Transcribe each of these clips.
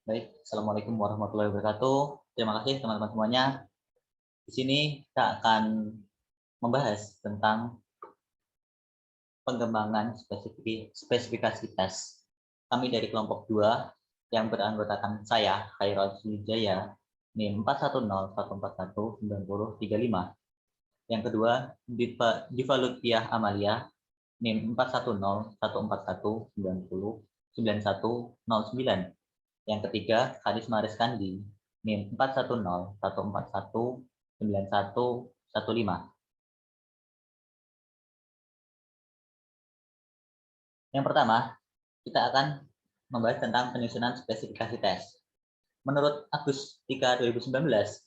Baik, Assalamualaikum warahmatullahi wabarakatuh. Terima kasih teman-teman semuanya. Di sini kita akan membahas tentang pengembangan spesifikasi tes. Kami dari kelompok 2 yang beranggotakan saya, Khairul Wijaya, NIM 410141935. Yang kedua, Diva Lutfiah Amalia, NIM 410141909. Yang ketiga, Karisma Rizkandi, NIM 41014199115. Yang pertama, kita akan membahas tentang penyusunan spesifikasi tes. Menurut Agus 3 2019,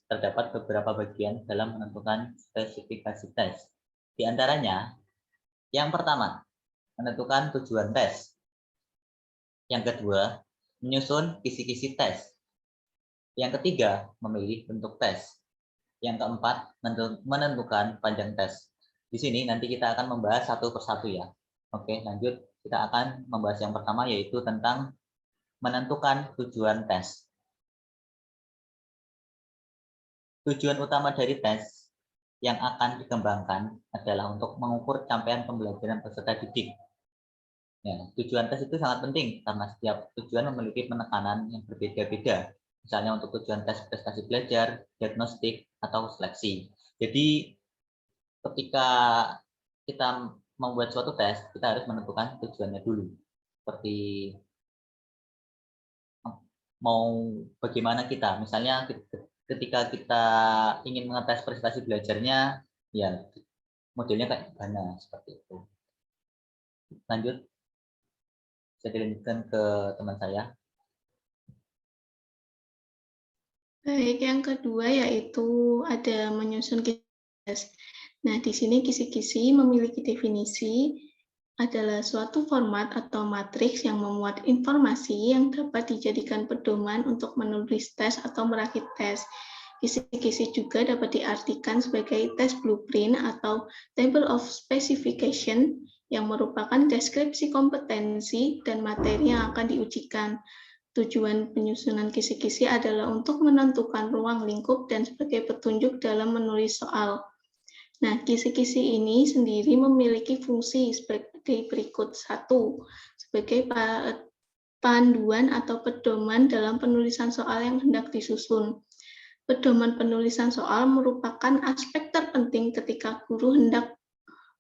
terdapat beberapa bagian dalam menentukan spesifikasi tes. Di antaranya, yang pertama, menentukan tujuan tes. Yang kedua, menyusun kisi-kisi tes. Yang ketiga, memilih bentuk tes. Yang keempat, menentukan panjang tes. Di sini nanti kita akan membahas satu persatu ya. Oke, lanjut. Kita akan membahas yang pertama, yaitu tentang menentukan tujuan tes. Tujuan utama dari tes yang akan dikembangkan adalah untuk mengukur capaian pembelajaran peserta didik. Ya, tujuan tes itu sangat penting karena setiap tujuan memiliki penekanan yang berbeda-beda. Misalnya untuk tujuan tes prestasi belajar, diagnostik, atau seleksi. Jadi ketika kita membuat suatu tes, kita harus menentukan tujuannya dulu. Seperti mau bagaimana kita, misalnya ketika kita ingin mengetes prestasi belajarnya, ya modelnya kayak gimana, seperti itu. Lanjut, saya dilanjutkan ke teman saya. Baik, yang kedua yaitu ada menyusun kisi-kisi. Nah, di sini kisi-kisi memiliki definisi adalah suatu format atau matriks yang memuat informasi yang dapat dijadikan pedoman untuk menulis tes atau merakit tes. Kisi-kisi juga dapat diartikan sebagai tes blueprint atau table of specification yang merupakan deskripsi kompetensi dan materi yang akan diujikan. Tujuan penyusunan kisi-kisi adalah untuk menentukan ruang lingkup dan sebagai petunjuk dalam menulis soal. Nah, kisi-kisi ini sendiri memiliki fungsi sebagai berikut. 1. Sebagai panduan atau pedoman dalam penulisan soal yang hendak disusun. Pedoman penulisan soal merupakan aspek terpenting ketika guru hendak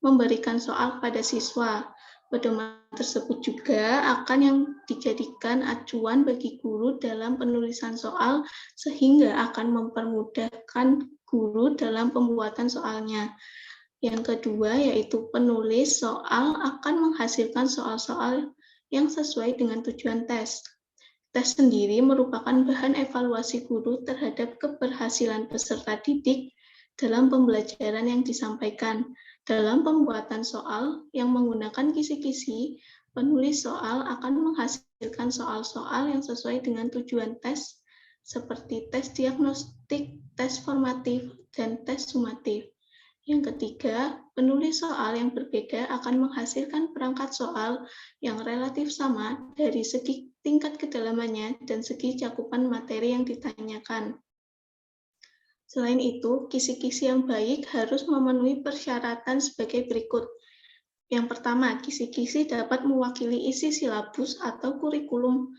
memberikan soal pada siswa. Pedoman tersebut juga akan yang dijadikan acuan bagi guru dalam penulisan soal sehingga akan mempermudahkan guru dalam pembuatan soalnya. Yang kedua yaitu penulis soal akan menghasilkan soal-soal yang sesuai dengan tujuan tes. Tes sendiri merupakan bahan evaluasi guru terhadap keberhasilan peserta didik dalam pembelajaran yang disampaikan. Dalam pembuatan soal yang menggunakan kisi-kisi, penulis soal akan menghasilkan soal-soal yang sesuai dengan tujuan tes, seperti tes diagnostik, tes formatif, dan tes sumatif. Yang ketiga, penulis soal yang berbeda akan menghasilkan perangkat soal yang relatif sama dari segi tingkat kedalamannya dan segi cakupan materi yang ditanyakan. Selain itu, kisi-kisi yang baik harus memenuhi persyaratan sebagai berikut. Yang pertama, kisi-kisi dapat mewakili isi silabus atau kurikulum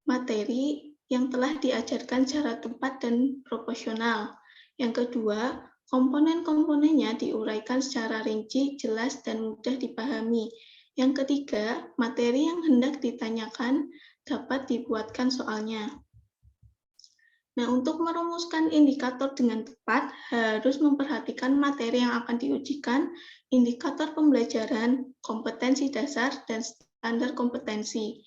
materi yang telah diajarkan secara tepat dan proporsional. Yang kedua, komponen-komponennya diuraikan secara rinci, jelas, dan mudah dipahami. Yang ketiga, materi yang hendak ditanyakan dapat dibuatkan soalnya. Nah, untuk merumuskan indikator dengan tepat, harus memperhatikan materi yang akan diujikan, indikator pembelajaran, kompetensi dasar, dan standar kompetensi.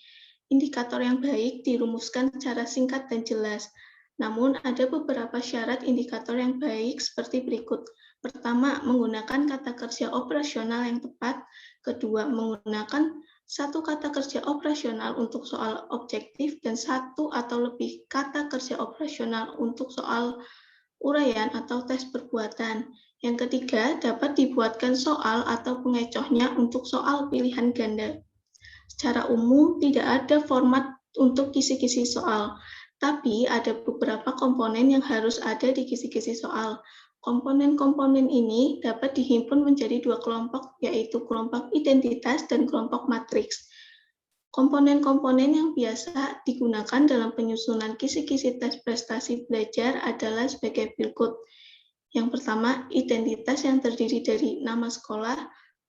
Indikator yang baik dirumuskan secara singkat dan jelas. Namun, ada beberapa syarat indikator yang baik seperti berikut. Pertama, menggunakan kata kerja operasional yang tepat. Kedua, menggunakan satu kata kerja operasional untuk soal objektif dan satu atau lebih kata kerja operasional untuk soal uraian atau tes perbuatan. Yang ketiga, dapat dibuatkan soal atau pengecohnya untuk soal pilihan ganda. Secara umum, tidak ada format untuk kisi-kisi soal. Tapi ada beberapa komponen yang harus ada di kisi-kisi soal. Komponen-komponen ini dapat dihimpun menjadi dua kelompok, yaitu kelompok identitas dan kelompok matriks. Komponen-komponen yang biasa digunakan dalam penyusunan kisi-kisi tes prestasi belajar adalah sebagai berikut. Yang pertama, identitas yang terdiri dari nama sekolah,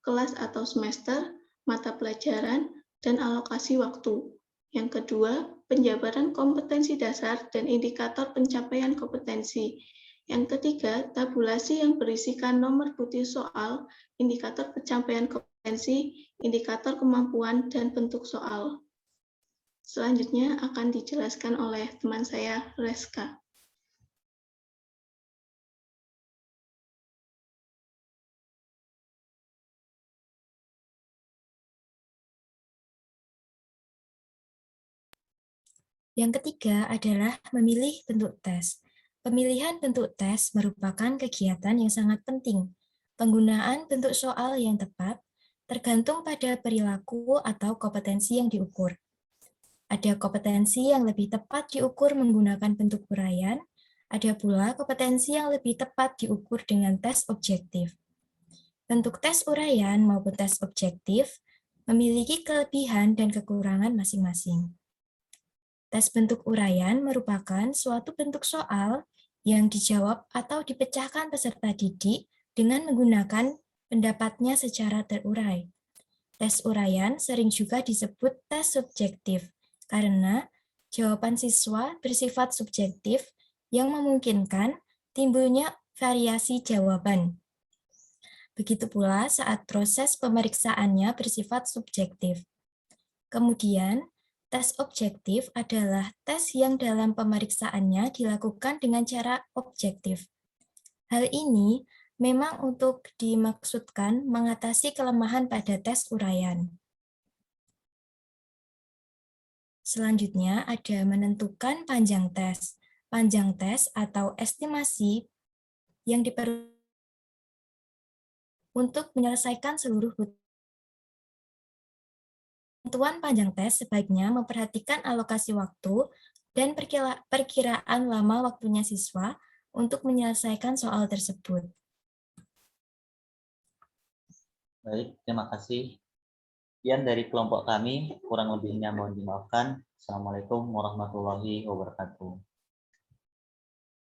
kelas atau semester, mata pelajaran, dan alokasi waktu. Yang kedua, penjabaran kompetensi dasar dan indikator pencapaian kompetensi. Yang ketiga, tabulasi yang berisikan nomor putih soal, indikator pencapaian kompetensi, indikator kemampuan, dan bentuk soal. Selanjutnya akan dijelaskan oleh teman saya, Reska. Yang ketiga adalah memilih bentuk tes. Pemilihan bentuk tes merupakan kegiatan yang sangat penting. Penggunaan bentuk soal yang tepat tergantung pada perilaku atau kompetensi yang diukur. Ada kompetensi yang lebih tepat diukur menggunakan bentuk uraian, ada pula kompetensi yang lebih tepat diukur dengan tes objektif. Bentuk tes uraian maupun tes objektif memiliki kelebihan dan kekurangan masing-masing. Tes bentuk uraian merupakan suatu bentuk soal yang dijawab atau dipecahkan peserta didik dengan menggunakan pendapatnya secara terurai. Tes uraian sering juga disebut tes subjektif karena jawaban siswa bersifat subjektif yang memungkinkan timbulnya variasi jawaban. Begitu pula saat proses pemeriksaannya bersifat subjektif. Kemudian, tes objektif adalah tes yang dalam pemeriksaannya dilakukan dengan cara objektif. Hal ini memang untuk dimaksudkan mengatasi kelemahan pada tes uraian. Selanjutnya ada menentukan panjang tes. Panjang tes atau estimasi yang diperlukan untuk menyelesaikan seluruh Tentuan panjang tes sebaiknya memperhatikan alokasi waktu dan perkiraan lama waktunya siswa untuk menyelesaikan soal tersebut. Baik, terima kasih. Sekian dari kelompok kami, kurang lebihnya mohon dimaafkan. Assalamualaikum warahmatullahi wabarakatuh.